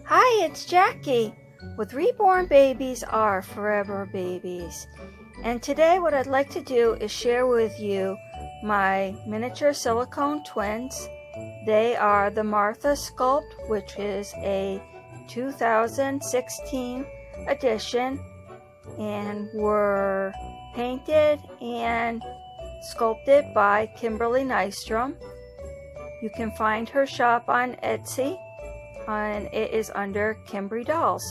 Hi, it's Jackie with Reborn Babies are Forever Babies. And today what I'd like to do is share with you my miniature silicone twins. They are the Martha Sculpt, which is a 2016 edition, and were painted and sculpted by Kimberly Nystom. You can find her shop on Etsy, and it is under Kimbrydolls.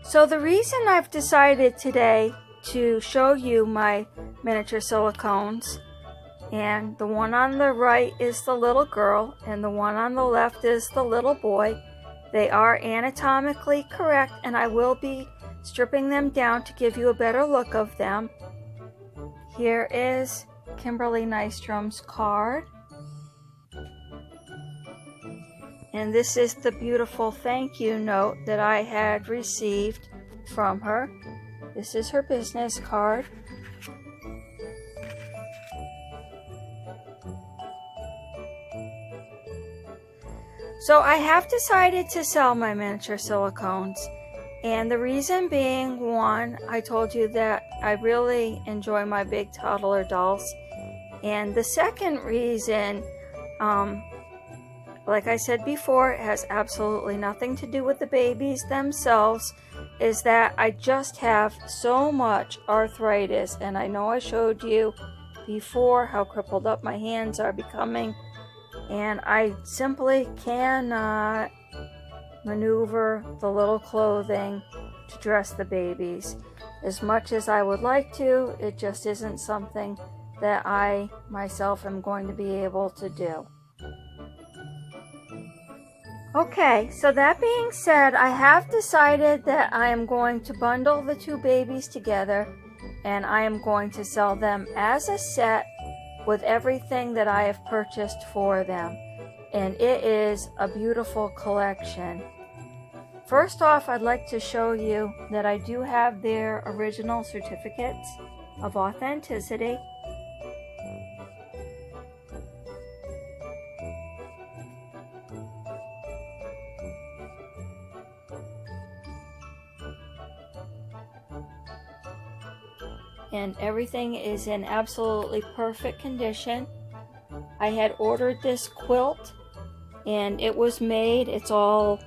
So the reason I've decided today to show you my miniature silicones, and the one on the right is the little girl and the one on the left is the little boy. They are anatomically correct, and I will be stripping them down to give you a better look of them. Here is Kimberly Nystrom's card. And this is the beautiful thank you note that I had received from her. This is her business card. So I have decided to sell my miniature silicones. And the reason being, one, I told you that I really enjoy my big toddler dolls. And the second reason, like I said before, it has absolutely nothing to do with the babies themselves, is that I just have so much arthritis, and I know I showed you before how crippled up my hands are becoming, and I simply cannot maneuver the little clothing to dress the babies. As much as I would like to, it just isn't something that I myself am going to be able to do. Okay, so that being said, I have decided that I am going to bundle the two babies together, and I am going to sell them as a set with everything that I have purchased for them. And it is a beautiful collection. First off, I'd like to show you that I do have their original certificates of authenticity. And everything is in absolutely perfect condition. I had ordered this quilt, and it was made. It's all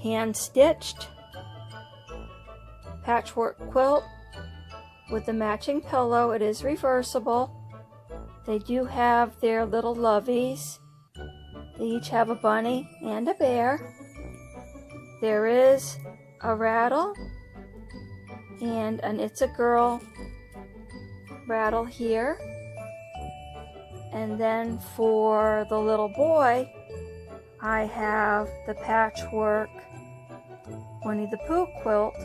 hand stitched patchwork quilt with the matching pillow. It is reversible. They do have their little loveys. They each have a bunny and a bear. There is a rattle and an It's a Girl rattle here. And then for the little boy, I have the patchwork Winnie the Pooh quilt,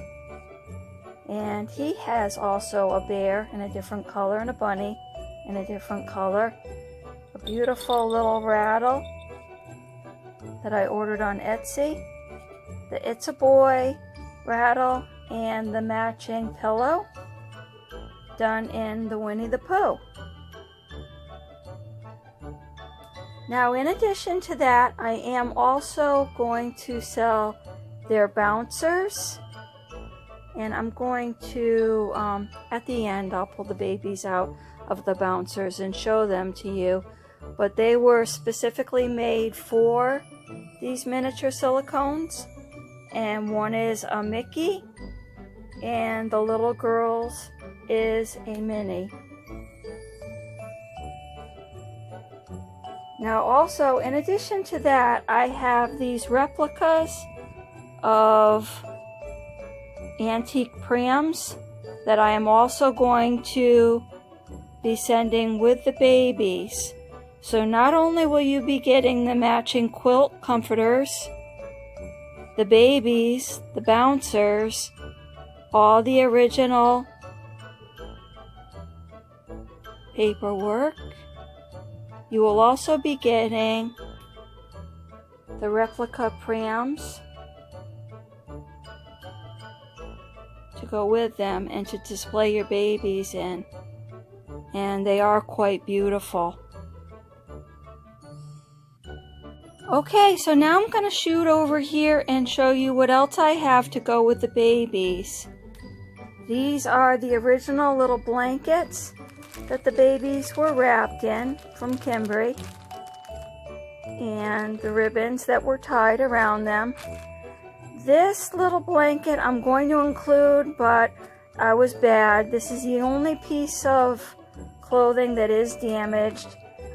and he has also a bear in a different color and a bunny in a different color. A beautiful little rattle that I ordered on Etsy. The It's a Boy rattle and the matching pillow done in the Winnie the Pooh. Now, in addition to that, I am also going to sell their bouncers, and I'm going to, at the end, I'll pull the babies out of the bouncers and show them to you, but they were specifically made for these miniature silicones, and one is a Mickey, and the little girl's is a Minnie. Now also, in addition to that, I have these replicas of antique prams that I am also going to be sending with the babies. So not only will you be getting the matching quilt comforters, the babies, the bouncers, all the original paperwork, you will also be getting the replica prams to go with them and to display your babies in. And they are quite beautiful. Okay, so now I'm going to shoot over here and show you what else I have to go with the babies. These are the original little blankets that the babies were wrapped in from Kimberly, and the ribbons that were tied around them. This little blanket I'm going to include, but I was bad. This is the only piece of clothing that is damaged.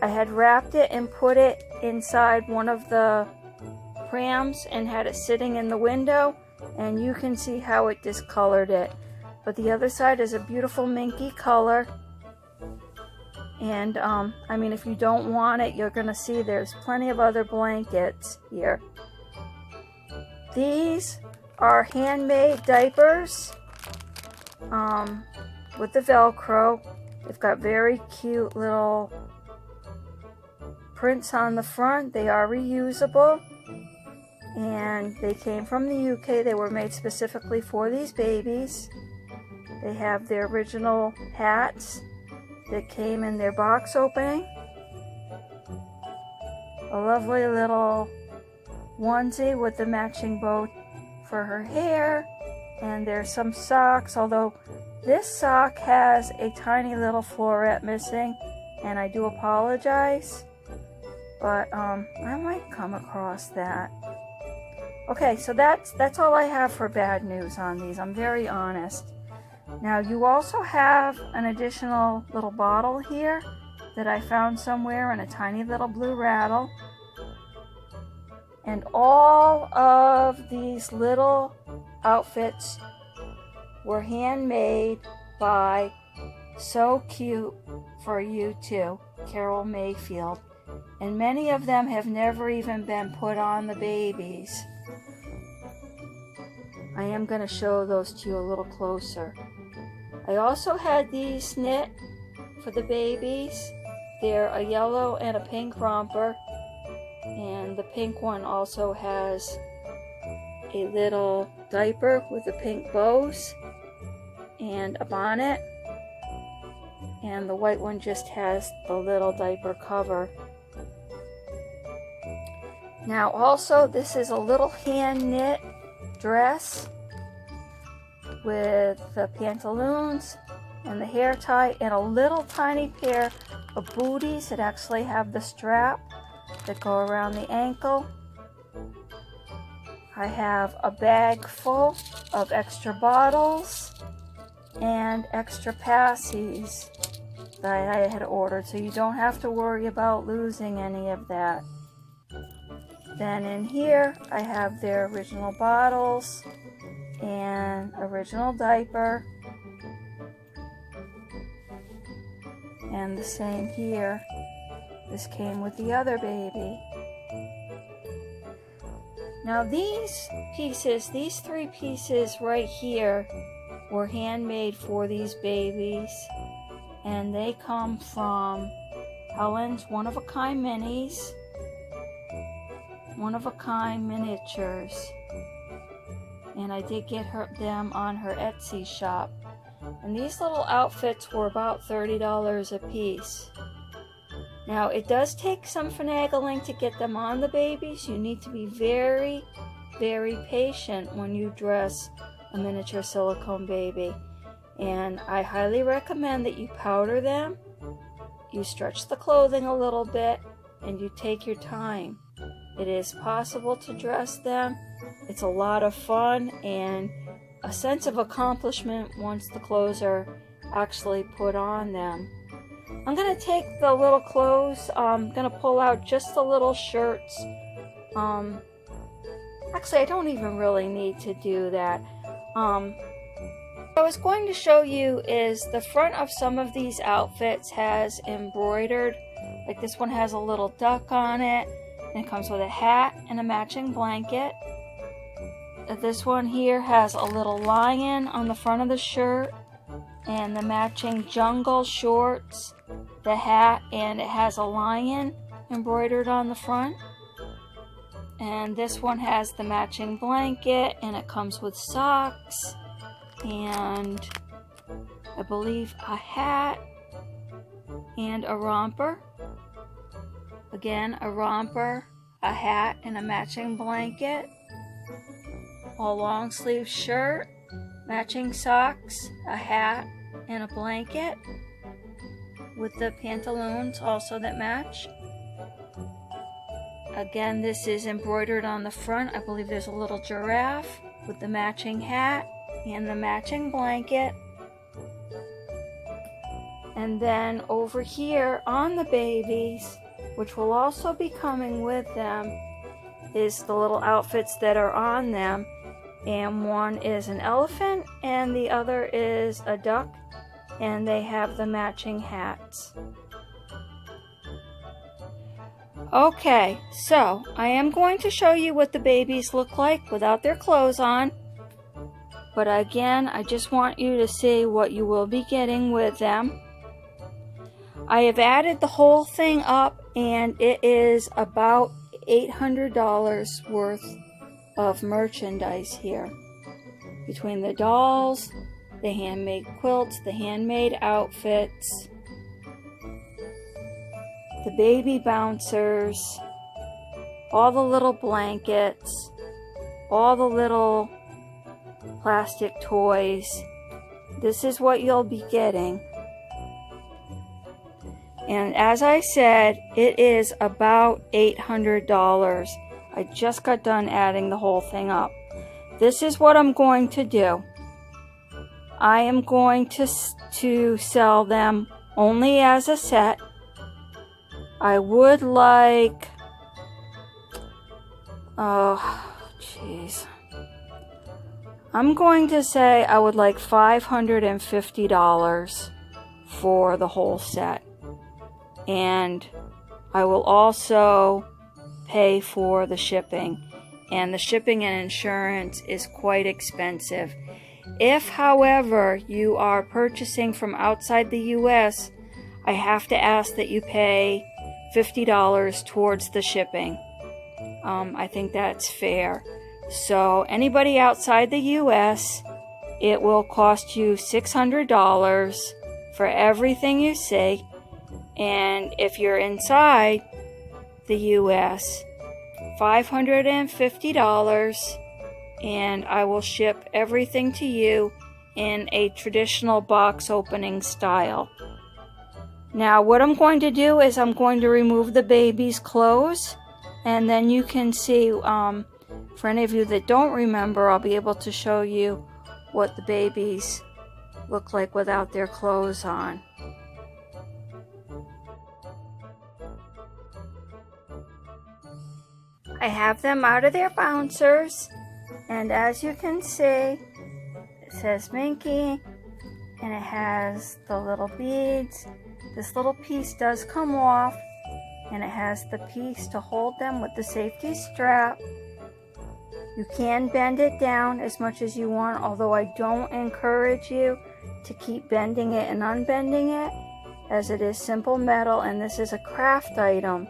I had wrapped it and put it inside one of the prams and had it sitting in the window, and you can see how it discolored it. But the other side is a beautiful minky color. And I mean, if you don't want it, you're gonna see there's plenty of other blankets here. These are handmade diapers with the Velcro. They've got very cute little prints on the front. They are reusable, and they came from the UK. They were made specifically for these babies. They have their original hats that came in their box opening. A lovely little onesie with the matching bow for her hair. And there's some socks, although this sock has a tiny little floret missing, and I do apologize, but I might come across that. Okay, so that's all I have for bad news on these. I'm very honest. Now, you also have an additional little bottle here that I found somewhere in a tiny little blue rattle. And all of these little outfits were handmade by So Cute For You Too, Carol Mayfield. And many of them have never even been put on the babies. I am going to show those to you a little closer. I also had these knit for the babies. They're a yellow and a pink romper, and the pink one also has a little diaper with the pink bows and a bonnet, and the white one just has the little diaper cover. Now also, this is a little hand knit dress with the pantaloons and the hair tie and a little tiny pair of booties that actually have the strap that go around the ankle. I have a bag full of extra bottles and extra passies that I had ordered, so you don't have to worry about losing any of that. Then in here I have their original bottles and original diaper, and the same here. This came with the other baby. Now these pieces, these 3 pieces right here, were handmade for these babies, and they come from Helen's One of a Kind Minis, One of a Kind Miniatures. And I did get them on her Etsy shop. And these little outfits were about $30 a piece. Now, it does take some finagling to get them on the babies. You need to be very, very patient when you dress a miniature silicone baby. And I highly recommend that you powder them, you stretch the clothing a little bit, and you take your time. It is possible to dress them. It's a lot of fun and a sense of accomplishment once the clothes are actually put on them. I'm going to take the little clothes, I'm going to pull out just the little shirts. Actually, I don't even really need to do that. What I was going to show you is the front of some of these outfits has embroidered. Like this one has a little duck on it, and it comes with a hat and a matching blanket. This one here has a little lion on the front of the shirt and the matching jungle shorts, the hat, and it has a lion embroidered on the front. And this one has the matching blanket, and it comes with socks and I believe a hat and a romper. Again, a romper, a hat, and a matching blanket, a long sleeve shirt, matching socks, a hat, and a blanket with the pantaloons also that match. Again, this is embroidered on the front. I believe there's a little giraffe with the matching hat and the matching blanket. And then over here on the babies, which will also be coming with them, is the little outfits that are on them. And one is an elephant and the other is a duck, and they have the matching hats. Okay, so I am going to show you what the babies look like without their clothes on. But again, I just want you to see what you will be getting with them. I have added the whole thing up, and it is about $800 worth of merchandise here. Between the dolls, the handmade quilts, the handmade outfits, the baby bouncers, all the little blankets, all the little plastic toys. This is what you'll be getting. And as I said, it is about $800. I just got done adding the whole thing up. This is what I'm going to do. I am going to sell them only as a set. I would like, I'm going to say I would like $550 for the whole set. And I will also pay for the shipping. And the shipping and insurance is quite expensive. If, however, you are purchasing from outside the U.S., I have to ask that you pay $50 towards the shipping. I think that's fair. So anybody outside the U.S., it will cost you $600 for everything you see. And if you're inside the U.S., $550, and I will ship everything to you in a traditional box opening style. Now what I'm going to do is I'm going to remove the baby's clothes, and then you can see, for any of you that don't remember, I'll be able to show you what the babies look like without their clothes on. I have them out of their bouncers, and as you can see, it says Minky, and it has the little beads. This little piece does come off, and it has the piece to hold them with the safety strap. You can bend it down as much as you want, although I don't encourage you to keep bending it and unbending it, as it is simple metal and this is a craft item.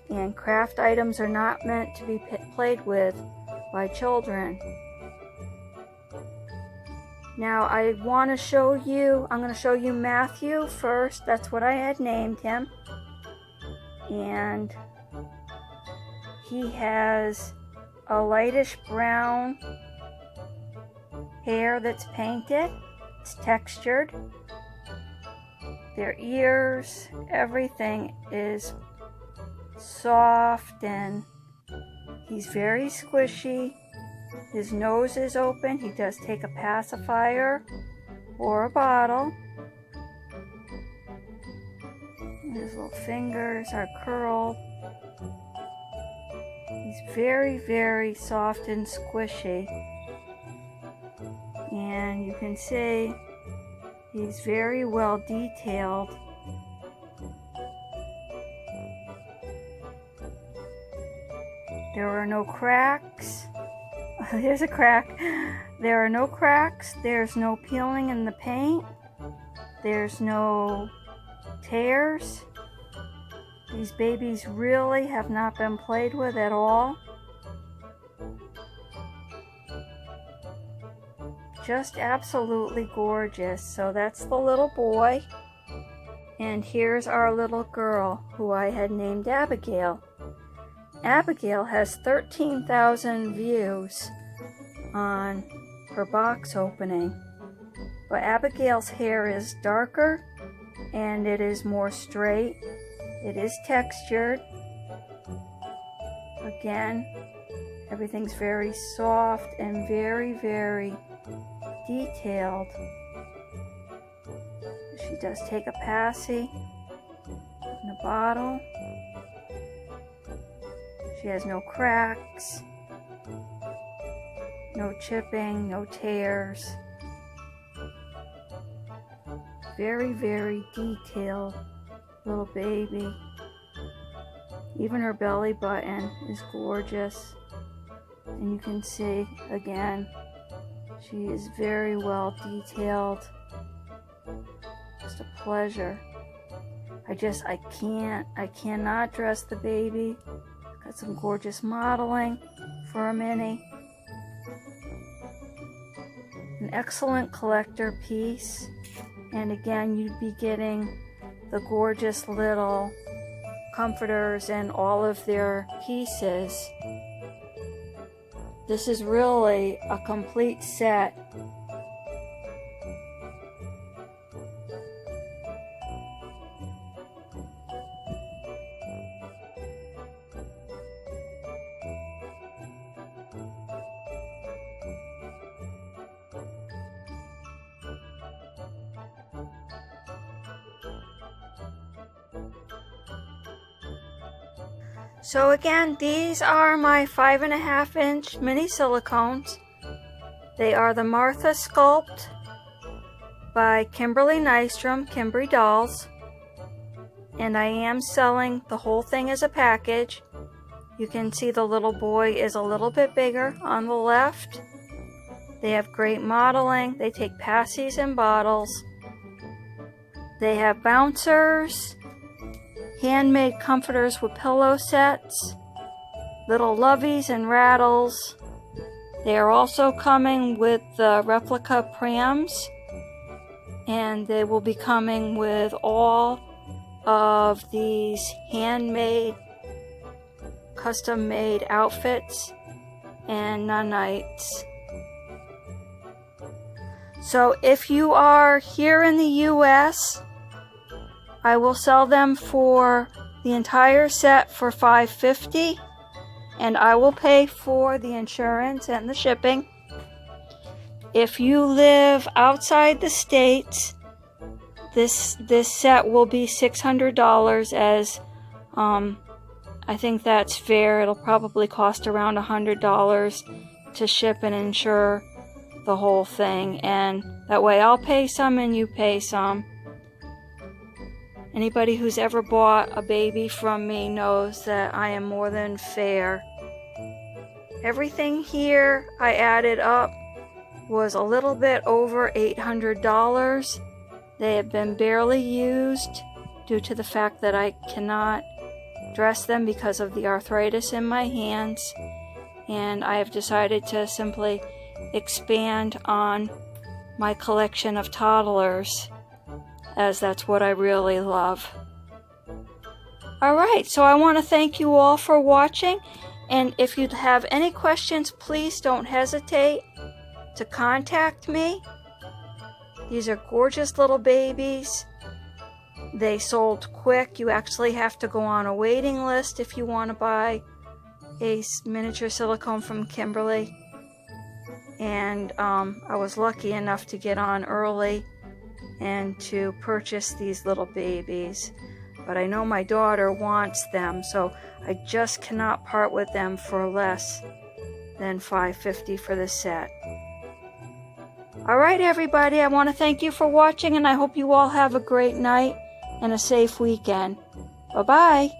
And craft items are not meant to be played with by children. Now I want to show you, I'm going to show you Mathew first. That's what I had named him. And he has a lightish brown hair that's painted. It's textured. Their ears, everything is soft, and he's very squishy. His nose is open. He does take a pacifier or a bottle. His little fingers are curled. He's very, very soft and squishy. And you can see he's very well detailed. There are no cracks. There's a crack. There are no cracks. There's no peeling in the paint. There's no tears. These babies really have not been played with at all. Just absolutely gorgeous. So that's the little boy. And here's our little girl, who I had named Abigail. Abigail has 13,000 views on her box opening. But Abigail's hair is darker and it is more straight. It is textured. Again, everything's very soft and very, very detailed. She does take a passy in a bottle. She has no cracks, no chipping, no tears. Very, very detailed little baby. Even her belly button is gorgeous. And you can see, again, she is very well detailed. Just a pleasure. I cannot dress the baby. Got some gorgeous modeling for a mini. An excellent collector piece. And again, you'd be getting the gorgeous little comforters and all of their pieces. This is really a complete set. So again, these are my 5.5-inch mini silicones. They are the Martha Sculpt by Kimberly Nystom, Kimbrydolls. And I am selling the whole thing as a package. You can see the little boy is a little bit bigger on the left. They have great modeling. They take passies and bottles. They have bouncers, handmade comforters with pillow sets, little loveys and rattles. They are also coming with the replica prams, and they will be coming with all of these handmade, custom-made outfits and nanites. So if you are here in the US, I will sell them for the entire set for $5.50, and I will pay for the insurance and the shipping. If you live outside the States, this set will be $600, as I think that's fair. It'll probably cost around $100 to ship and insure the whole thing, and that way I'll pay some and you pay some. Anybody who's ever bought a baby from me knows that I am more than fair. Everything here I added up was a little bit over $800. They have been barely used due to the fact that I cannot dress them because of the arthritis in my hands, and I have decided to simply expand on my collection of toddlers, as that's what I really love. Alright, so I want to thank you all for watching, and if you have any questions, please don't hesitate to contact me. These are gorgeous little babies. They sold quick. You actually have to go on a waiting list if you want to buy a miniature silicone from Kimberly. And I was lucky enough to get on early and to purchase these little babies. But I know my daughter wants them, so I just cannot part with them for less than $5.50 for the set. Alright everybody, I want to thank you for watching, and I hope you all have a great night and a safe weekend. Bye-bye.